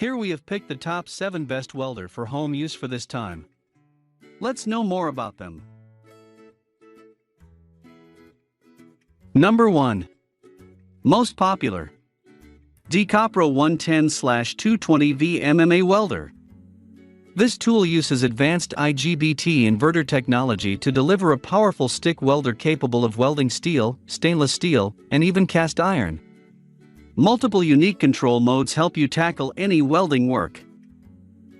Here we have picked the top 7 best welder for home use for this time. Let's know more about them. Number 1. Most popular. DEKOPRO 110/220V MMA Welder. This tool uses advanced IGBT inverter technology to deliver a powerful stick welder capable of welding steel, stainless steel, and even cast iron. Multiple unique control modes help you tackle any welding work.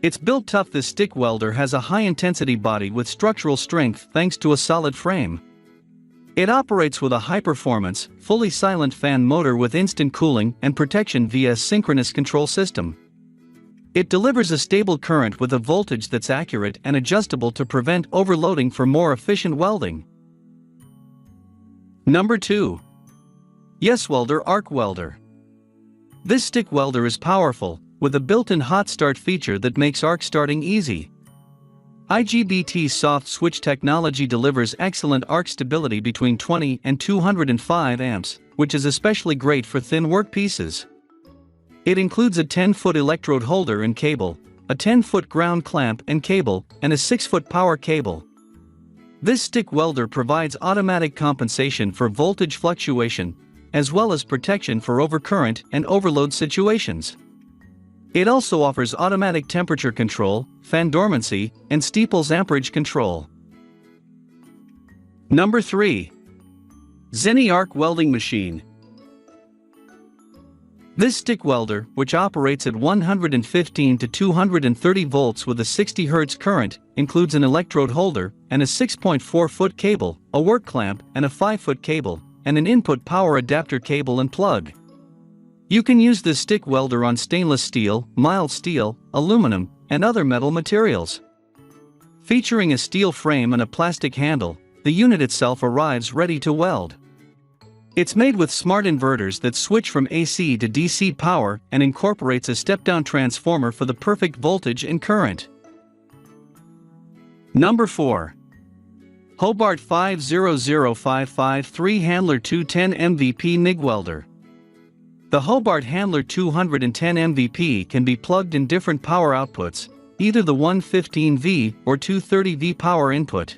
It's built tough. This stick welder has a high-intensity body with structural strength thanks to a solid frame. It operates with a high-performance, fully silent fan motor with instant cooling and protection via a synchronous control system. It delivers a stable current with a voltage that's accurate and adjustable to prevent overloading for more efficient welding. Number 2. YESWELDER ARC Welder. This stick welder is powerful, with a built-in hot start feature that makes arc starting easy. IGBT soft switch technology delivers excellent arc stability between 20 and 205 amps, which is especially great for thin workpieces. It includes a 10-foot electrode holder and cable, a 10-foot ground clamp and cable, and a 6-foot power cable. This stick welder provides automatic compensation for voltage fluctuation, as well as protection for overcurrent and overload situations. It also offers automatic temperature control, fan dormancy, and steeples amperage control. Number 3. Zenyark Welding Machine. This stick welder, which operates at 115 to 230 volts with a 60 Hz current, includes an electrode holder and a 6.4-foot cable, a work clamp and a 5-foot cable, and an input power adapter cable and plug. You can use this stick welder on stainless steel, mild steel, aluminum, and other metal materials. Featuring a steel frame and a plastic handle, the unit itself arrives ready to weld. It's made with smart inverters that switch from AC to DC power and incorporates a step-down transformer for the perfect voltage and current. Number 4. Hobart 50055 3-Handler 210 MVP MIG Welder. The Hobart Handler 210 MVP can be plugged in different power outputs, either the 115V or 230V power input.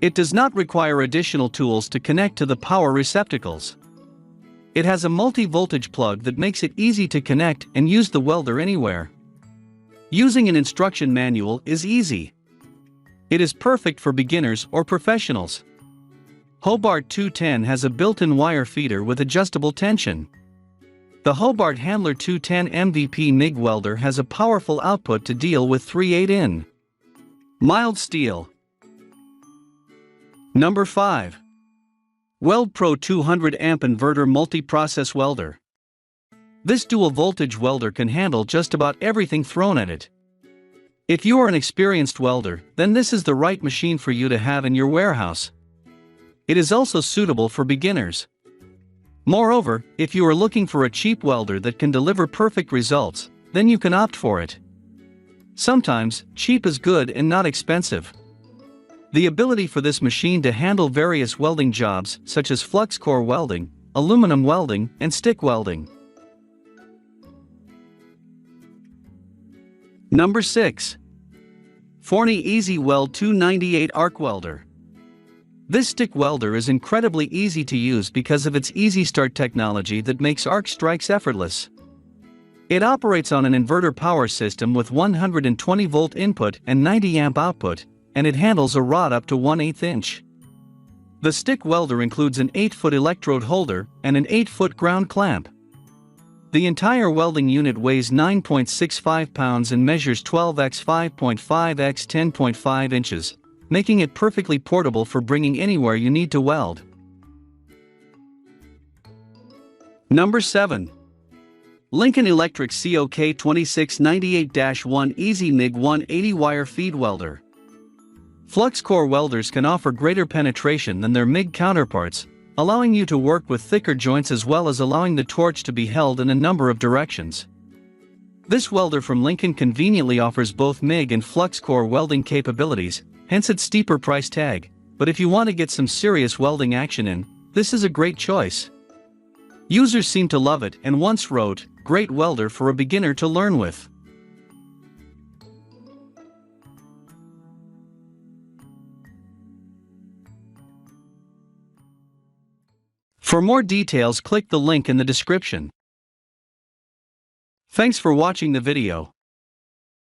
It does not require additional tools to connect to the power receptacles. It has a multi-voltage plug that makes it easy to connect and use the welder anywhere. Using an instruction manual is easy. It is perfect for beginners or professionals. Hobart 210 has a built-in wire feeder with adjustable tension. The Hobart Handler 210 MVP MIG Welder has a powerful output to deal with 3/8-in mild steel. Number 5. Weld Pro 200 amp Inverter Multi-Process Welder. This dual voltage welder can handle just about everything thrown at it. If you are an experienced welder, then this is the right machine for you to have in your warehouse. It is also suitable for beginners. Moreover, if you are looking for a cheap welder that can deliver perfect results, then you can opt for it. Sometimes, cheap is good and not expensive. The ability for this machine to handle various welding jobs such as flux core welding, aluminum welding, and stick welding. Number 6. Forney Easywell 298 Arc Welder. This stick welder is incredibly easy to use because of its easy start technology that makes arc strikes effortless. It operates on an inverter power system with 120-volt input and 90-amp output, and it handles a rod up to 1/8 inch. The stick welder includes an 8-foot electrode holder and an 8-foot ground clamp. The entire welding unit weighs 9.65 pounds and measures 12 x 5.5 x 10.5 inches, making it perfectly portable for bringing anywhere you need to weld. Number 7. Lincoln Electric Cok 2698-1 Easy MIG 180 Wire Feed Welder. Flux core welders can offer greater penetration than their MIG counterparts, allowing you to work with thicker joints as well as allowing the torch to be held in a number of directions. This welder from Lincoln conveniently offers both MIG and flux core welding capabilities, hence its steeper price tag, but if you want to get some serious welding action in, this is a great choice. Users seem to love it and once wrote, great welder for a beginner to learn with. For more details, click the link in the description. Thanks for watching the video.